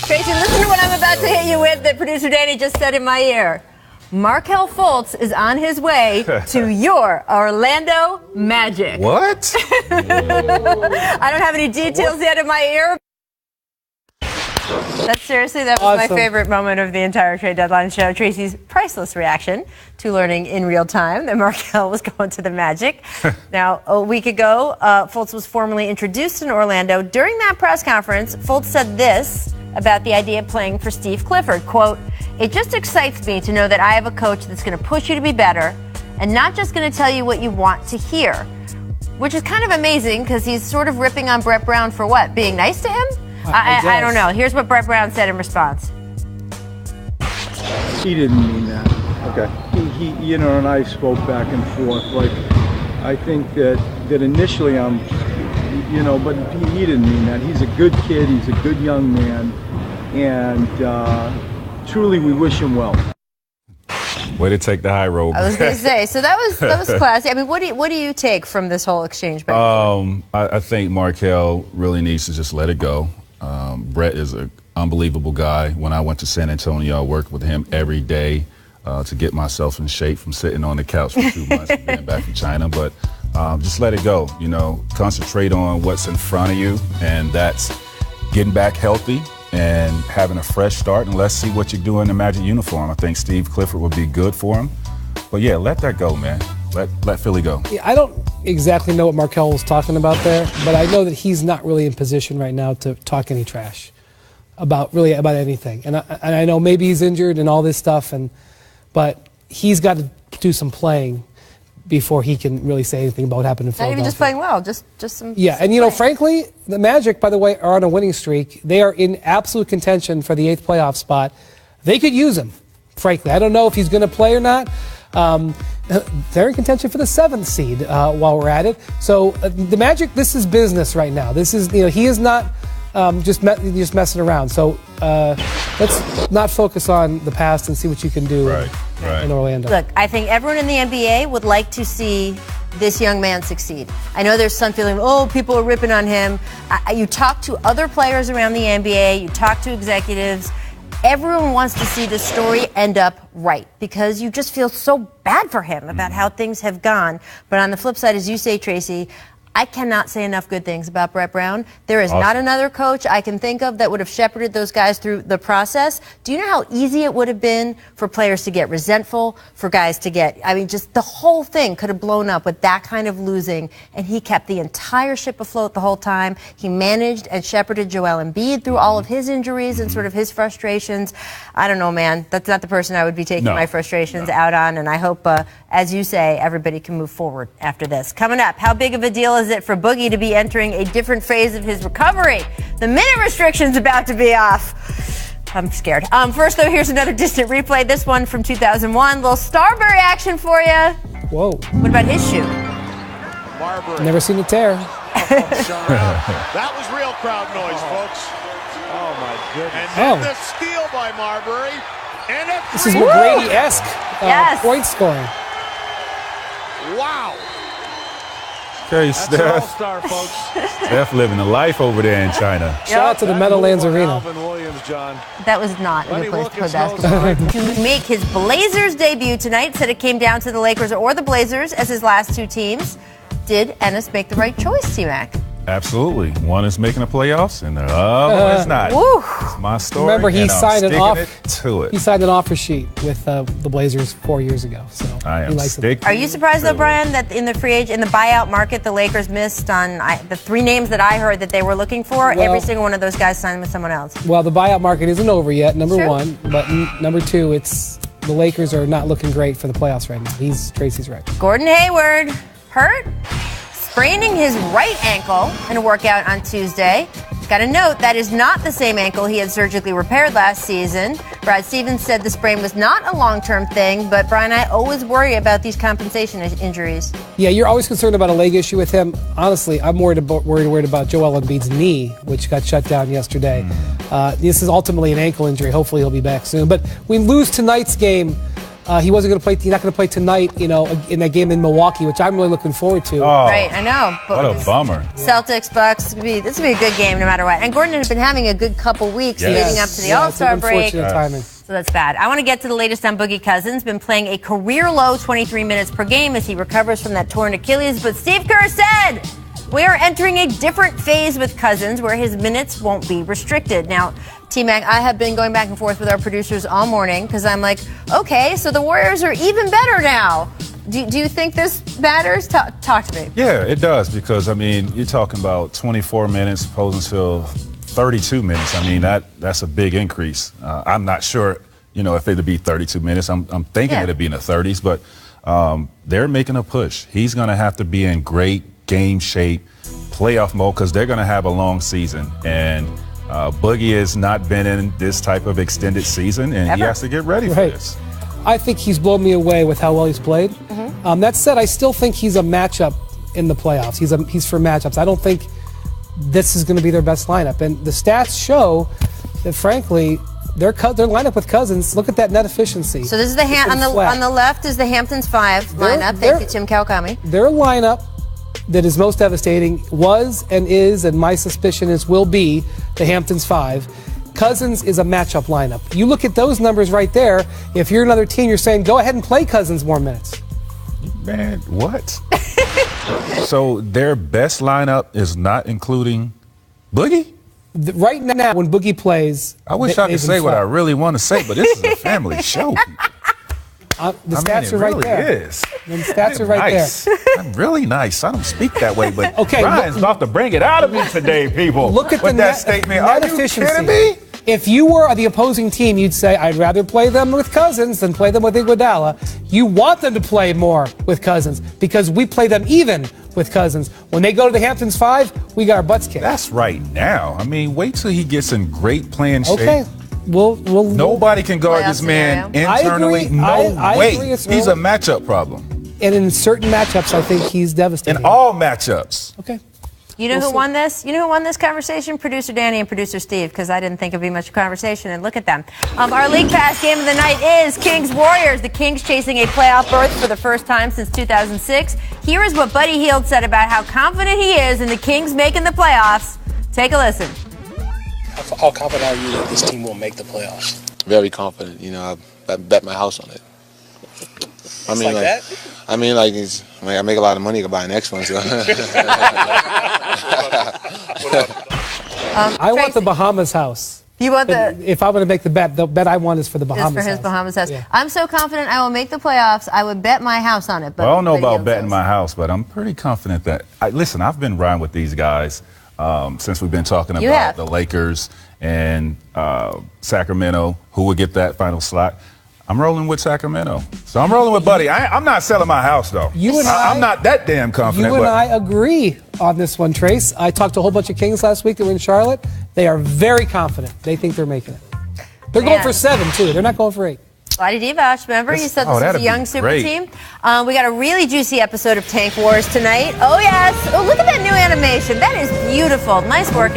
Tracy, listen to what I'm about to hit you with that producer Danny just said in my ear. Markelle Fultz is on his way to your Orlando Magic. What? I don't have any details yet in my ear. That was my favorite moment of the entire trade deadline show. Tracy's priceless reaction to learning in real time that Markelle was going to the Magic. Now, a week ago, Fultz was formally introduced in Orlando. During that press conference, Fultz said this about the idea of playing for Steve Clifford. Quote, "It just excites me to know that I have a coach that's going to push you to be better and not just going to tell you what you want to hear." Which is kind of amazing because he's sort of ripping on Brett Brown for what? Being nice to him? I don't know. Here's what Brett Brown said in response. He didn't mean that. Okay. He and I spoke back and forth. Like, I think that initially but he didn't mean that. He's a good kid. He's a good young man, and truly, we wish him well. Way to take the high road. I was going to say, so that was classy. I mean, what do you take from this whole exchange? I think Markelle really needs to just let it go. Brett is an unbelievable guy. When I went to San Antonio, I worked with him every day to get myself in shape from sitting on the couch for 2 months and being back from China. But just let it go. Concentrate on what's in front of you, and that's getting back healthy and having a fresh start, and let's see what you do in the Magic uniform. I think Steve Clifford would be good for him. But yeah, let that go, man. Let Philly go. Yeah, I don't exactly know what Markelle was talking about there, but I know that he's not really in position right now to talk any trash about anything. And I know maybe he's injured and all this stuff, but he's got to do some playing before he can really say anything about what happened in Philadelphia. Not even just playing well, just some. Yeah, and frankly, the Magic, by the way, are on a winning streak. They are in absolute contention for the 8th playoff spot. They could use him, frankly. I don't know if he's going to play or not. They're in contention for the 7th seed while we're at it. So the Magic, this is business right now. This is, he is not just messing around. So let's not focus on the past and see what you can do in Orlando. Look, I think everyone in the NBA would like to see this young man succeed. I know there's some feeling, people are ripping on him. You talk to other players around the NBA, you talk to executives. Everyone wants to see the story end up right because you just feel so bad for him about how things have gone. But on the flip side, as you say, Tracy, I cannot say enough good things about Brett Brown. There is not another coach I can think of that would have shepherded those guys through the process. Do you know how easy it would have been for players to get resentful, for guys to get, just the whole thing could have blown up with that kind of losing, and he kept the entire ship afloat the whole time. He managed and shepherded Joel Embiid through all of his injuries and sort of his frustrations. I don't know, man. That's not the person I would be taking my frustrations out on, and I hope, as you say, everybody can move forward after this. Coming up, how big of a deal is it for Boogie to be entering a different phase of his recovery? The minute restriction's about to be off. I'm scared. First, though, here's another distant replay. This one from 2001. Little Starbury action for you. Whoa. What about his shoe? Marbury. Never seen a tear. That was real crowd noise, folks. Oh, my goodness. And then the steal by Marbury. And this is McGrady-esque point scoring. Wow. Okay, That's an all-star, folks. Steph living the life over there in China. Shout out to the Meadowlands Arena. Alvin Williams, John. That was not a good place to play basketball. To make his Blazers debut tonight, said it came down to the Lakers or the Blazers as his last two teams. Did Ennis make the right choice, T-Mac? Absolutely. One is making the playoffs, and the other one is not. It's my story. Remember, he signed He signed an offer sheet with the Blazers 4 years ago. So I am Are you surprised, though, Brian, that in the buyout market, the Lakers missed on the 3 names that I heard that they were looking for? Every single one of those guys signed with someone else. Well, the buyout market isn't over yet, number one. But number two, the Lakers are not looking great for the playoffs right now. Tracy's right. Gordon Hayward, hurt? Spraining his right ankle in a workout on Tuesday. Got to note, that is not the same ankle he had surgically repaired last season. Brad Stevens said the sprain was not a long-term thing, but Brian, I always worry about these compensation injuries. Yeah, you're always concerned about a leg issue with him. Honestly, I'm worried about Joel Embiid's knee, which got shut down yesterday. This is ultimately an ankle injury. Hopefully he'll be back soon. But we lose tonight's game. He wasn't going to play. He's not going to play tonight, in that game in Milwaukee, which I'm really looking forward to. Oh, Right, I know. But what a bummer. Celtics, Bucks, this will be a good game no matter what. And Gordon has been having a good couple weeks leading up to the All-Star break. Unfortunate timing. So that's bad. I want to get to the latest on Boogie Cousins. Been playing a career-low 23 minutes per game as he recovers from that torn Achilles. But Steve Kerr said, we are entering a different phase with Cousins where his minutes won't be restricted. Now, T-Mac, I have been going back and forth with our producers all morning because I'm like, okay, so the Warriors are even better now. Do you think this matters? Talk to me. Yeah, it does because, you're talking about 24 minutes opposing to 32 minutes. That's a big increase. I'm not sure, if it'll be 32 minutes. I'm thinking it'll be in the 30s, but they're making a push. He's going to have to be in great game shape, playoff mode, because they're going to have a long season. And Boogie has not been in this type of extended season, and he has to get ready for this. I think he's blown me away with how well he's played. That said, I still think he's a matchup in the playoffs. He's for matchups. I don't think this is going to be their best lineup. And the stats show that, frankly, their lineup with Cousins, look at that net efficiency. So this is on the left is the Hamptons 5 lineup. Thank you, Tim Kawakami. Their lineup that is most devastating was and is, and my suspicion is will be, the Hamptons 5. Cousins is a matchup lineup. You look at those numbers right there. If you're another team, you're saying, go ahead and play Cousins more minutes. Man, what? So their best lineup is not including Boogie? Right now, when Boogie plays, I wish I could say what I really want to say, but this is a family show. The stats are right there. The stats are right there. I'm really nice. I don't speak that way, but okay, Ryan's about to bring it out of me today, people. Look at with that statement. Are you efficiency. kidding me? If you were the opposing team, you'd say, I'd rather play them with Cousins than play them with Iguodala. You want them to play more with Cousins because we play them even with Cousins. When they go to the Hamptons 5, we got our butts kicked. That's right now. Wait till he gets in great playing shape. Okay. Nobody can guard this man internally. I agree. He's a matchup problem. And in certain matchups, I think he's devastating. In all matchups. Okay. You know who won this? You know who won this conversation? Producer Danny and Producer Steve, because I didn't think it'd be much conversation, and look at them. Our League Pass game of the night is Kings-Warriors. The Kings chasing a playoff berth for the first time since 2006. Here is what Buddy Hield said about how confident he is in the Kings making the playoffs. Take a listen. How confident are you that this team will make the playoffs? Very confident. I bet my house on it. I make a lot of money to buy an next one. So. I want the Bahamas house. You want if I'm going to make the bet I want is for the Bahamas house. For his Bahamas house. Yeah. I'm so confident I will make the playoffs. I would bet my house on it. But I don't know about betting my house, but I'm pretty confident that. Listen, I've been riding with these guys since we've been talking about the Lakers and Sacramento, who would get that final slot. I'm rolling with Sacramento. So I'm rolling with Buddy. I'm not selling my house, though. I'm not that damn confident. You and I agree on this one, Trace. I talked to a whole bunch of Kings last week that were in Charlotte. They are very confident. They think they're making it. They're going for 7, too. They're not going for 8. Vlade Divac, remember? You said this was a young super team. We got a really juicy episode of Tank Wars tonight. Oh, yes. Oh, look at that new animation. That is beautiful. Nice work.